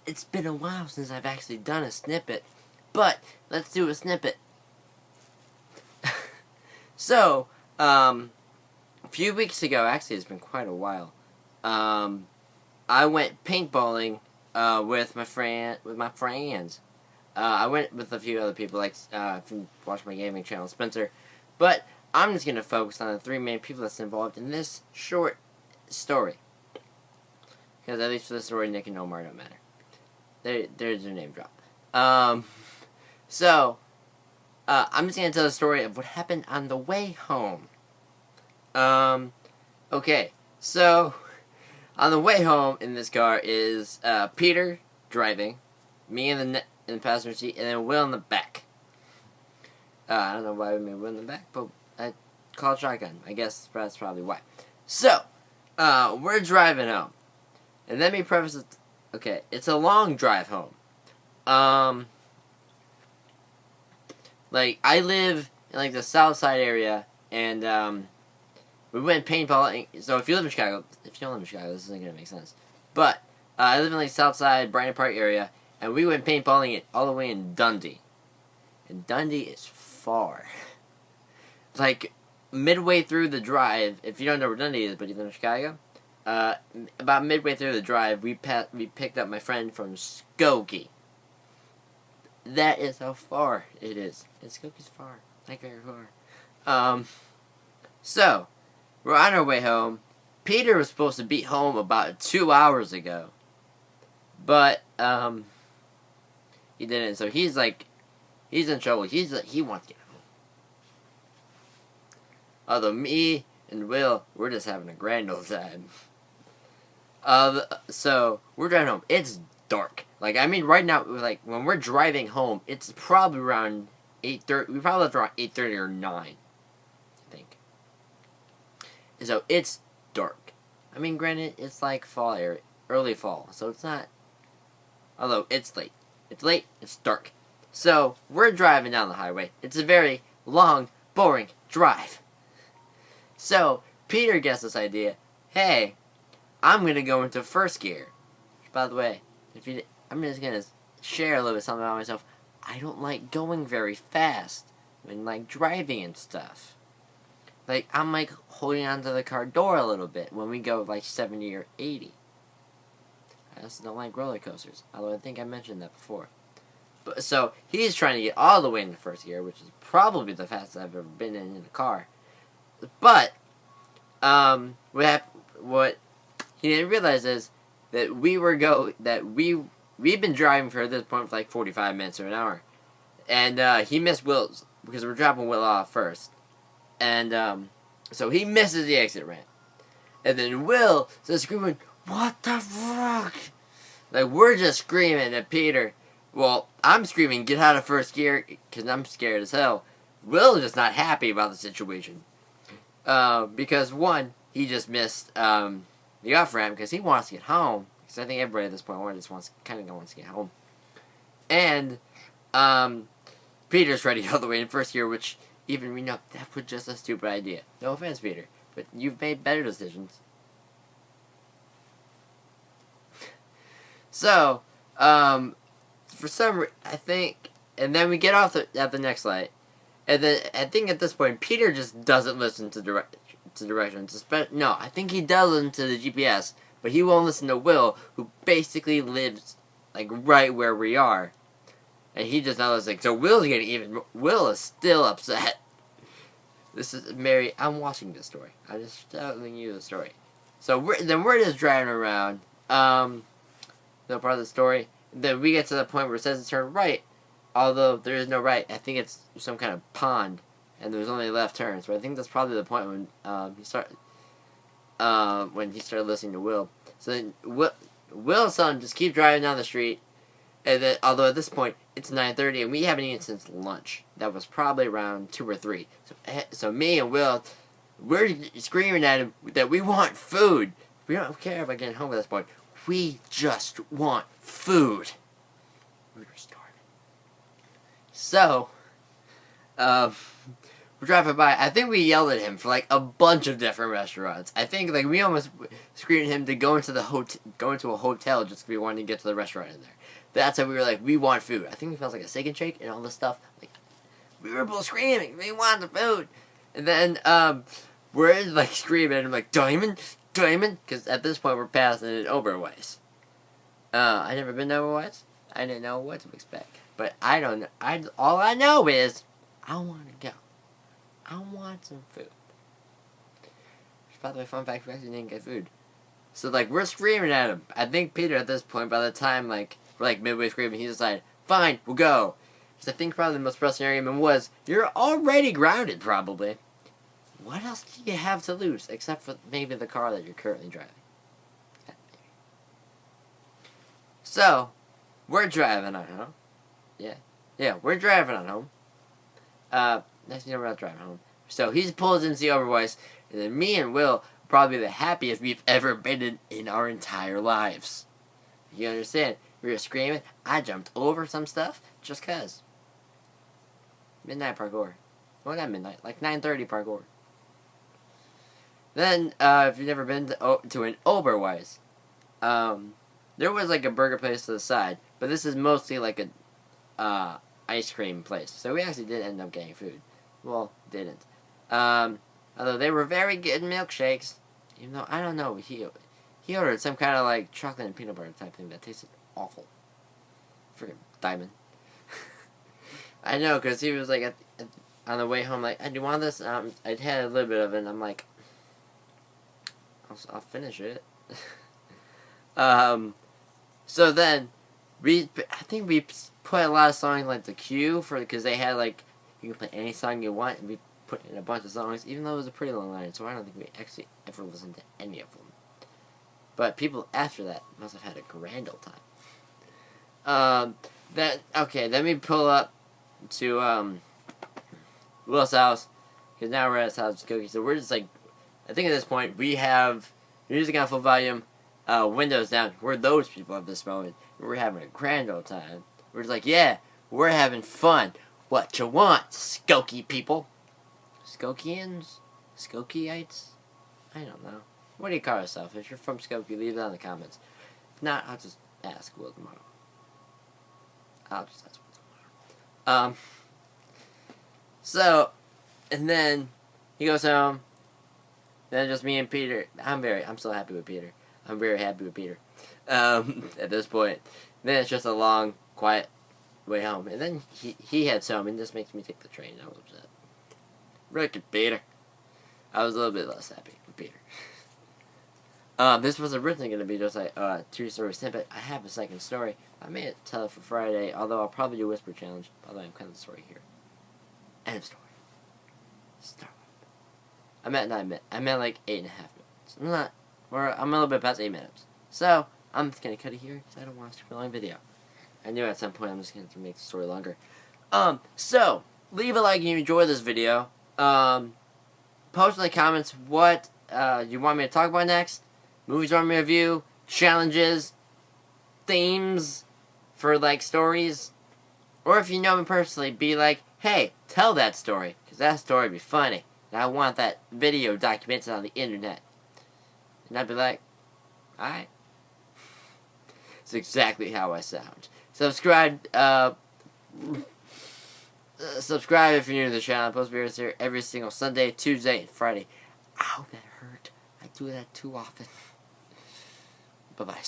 It's been a while since I've actually done a snippet, but let's do a snippet. So, a few weeks ago, actually it's been quite a while, I went paintballing, with my friends. I went with a few other people, like, from watch my gaming channel, Spencer, but I'm just gonna focus on the three main people that's involved in this short story. Because at least for the story, Nick and Omar don't matter. There's your name drop. So, I'm just gonna tell the story of what happened on the way home. Okay, so, on the way home in this car is, Peter driving, me in the passenger seat, and then Will in the back. I don't know why we made Will in the back, but I called shotgun. I guess that's probably why. So, we're driving home. And let me preface it, okay, it's a long drive home. Like, I live in, like, the south side area, and, we went paintballing. So if you live in Chicago, if you don't live in Chicago, this isn't going to make sense. But, I live in, like, south side, Bryant Park area, and we went paintballing it all the way in Dundee. And Dundee is far. Like, midway through the drive, if you don't know where Dundee is, but you live in Chicago, about midway through the drive, we picked up my friend from Skokie. That is how far it is. And Skokie's far. Like, very far. So, we're on our way home. Peter was supposed to be home about 2 hours ago. But, he didn't. So he's like, he's in trouble. He wants to get home. Although me and Will, we're just having a grand old time. So, we're driving home. It's dark. Like, I mean, right now, like, when we're driving home, it's probably around 8:30. We probably left around 8:30 or 9, I think. And so, it's dark. I mean, granted, it's like fall area, early fall, so it's not, although, it's late. It's late, it's dark. So, we're driving down the highway. It's a very long, boring drive. So, Peter gets this idea, hey, I'm going to go into first gear. By the way, I'm just going to share a little bit something about myself. I don't like going very fast when, like, driving and stuff. Like, I'm, like, holding onto the car door a little bit when we go, like, 70 or 80. I also don't like roller coasters, although I think I mentioned that before. But, so, he's trying to get all the way into first gear, which is probably the fastest I've ever been in a car. But, what he didn't realize is that we've been driving for, at this point, for like 45 minutes or an hour. And, he missed Will's, because we're dropping Will off first. And, so he misses the exit ramp. And then Will starts screaming, what the fuck? Like, we're just screaming at Peter. Well, I'm screaming, get out of first gear, because I'm scared as hell. Will is just not happy about the situation. Because, one, he just missed, the off-ramp, because he wants to get home. Because I think everybody at this point just wants to get home. And, Peter's ready all the way in first gear, which, even we know, that was just a stupid idea. No offense, Peter, but you've made better decisions. So, for some reason, I think, and then we get off at the next light, and then I think at this point, Peter just doesn't listen to directions. No, I think he does listen to the GPS, but he won't listen to Will, who basically lives, like, right where we are. And he just not listening. So Will is still upset. This is, Mary, I'm watching this story. I'm just telling you the story. So we're just driving around, no part of the story. Then we get to the point where it says to turn right, although there is no right. I think it's some kind of pond, and there's only left turns. But I think that's probably the point when he started listening to Will. So then Will's son just keep driving down the street, and then although at this point it's 9:30 and we haven't eaten since lunch. That was probably around 2 or 3. So me and Will, we're screaming at him that we want food. We don't care about getting home at this point. We just want food. We were starving. So, we're driving by. I think we yelled at him for like a bunch of different restaurants. I think like we almost screamed at him to go into a hotel just because we wanted to get to the restaurant in there. That's how we were like, we want food. I think we felt like a steak and shake and all this stuff. Like we were both screaming, we want the food. And then we're like screaming and I'm like, Diamond, Diamond, because at this point we're passing it Oberweis. I never been to Oberweis. I didn't know what to expect. But I don't know. All I know is I want to go. I want some food. Which, by the way, fun fact, we actually didn't get food. So, like, we're screaming at him. I think Peter, at this point, by the time, like, we're, like, midway screaming, he decided, fine, we'll go. Because I think probably the most pressing argument was, you're already grounded, probably. What else do you have to lose, except for maybe the car that you're currently driving? So, we're driving on home. Yeah, we're driving on home. Next thing we're not driving home. So he pulls into the Overvoice, and then me and Will probably the happiest we've ever been in our entire lives. You understand? We were screaming. I jumped over some stuff just cause. Midnight parkour. Well, not midnight, like 9:30 parkour. Then, if you've never been to an Oberweis, there was like a burger place to the side, but this is mostly like a ice cream place. So we actually did end up getting food. Well, didn't. Although they were very good milkshakes. Even though, I don't know, he ordered some kind of like chocolate and peanut butter type thing that tasted awful. Freaking Diamond. I know, because he was like, on the way home, like, do you want this? I'd had a little bit of it, and I'm like, I'll finish it. So then, I think we put a lot of songs like the queue because they had like, you can play any song you want, and we put in a bunch of songs, even though it was a pretty long line, so I don't think we actually ever listened to any of them. But people after that must have had a grand old time. Then we pull up to Will's house, because now we're at his house with Cookie, so we're just like, I think at this point we have music on full volume, windows down. We're those people at this moment. We're having a grand old time. We're just like, yeah, we're having fun. What you want, Skokie people? Skokians? Skokieyites? I don't know. What do you call yourself? If you're from Skokie, leave it in the comments. If not, I'll just ask Will tomorrow. So, and then he goes home. Then just me and Peter. I'm so happy with Peter. I'm very happy with Peter. At this point. Then it's just a long, quiet way home. And then he heads home, and this makes me take the train. I was upset. Rick and Peter. I was a little bit less happy with Peter. This was originally going to be just like a 2-story snippet. I have a second story. I may tell it for Friday, although I'll probably do a whisper challenge. Although I'm kind of the story here. End of story. Start. I'm at 9 minutes. I'm at like 8.5 minutes. I'm a little bit past 8 minutes. So, I'm just going to cut it here because I don't want a super long video. I knew at some point I'm just going to make the story longer. So, leave a like if you enjoyed this video. Post in the comments what you want me to talk about next. Movies you want me to review. Challenges. Themes for, like, stories. Or if you know me personally, be like, hey, tell that story. Because that story would be funny. And I want that video documented on the internet. And I'd be like, alright. It's exactly how I sound. Subscribe, subscribe if you're new to the channel. I post videos here every single Sunday, Tuesday, and Friday. Ow, that hurt. I do that too often. Bye-bye.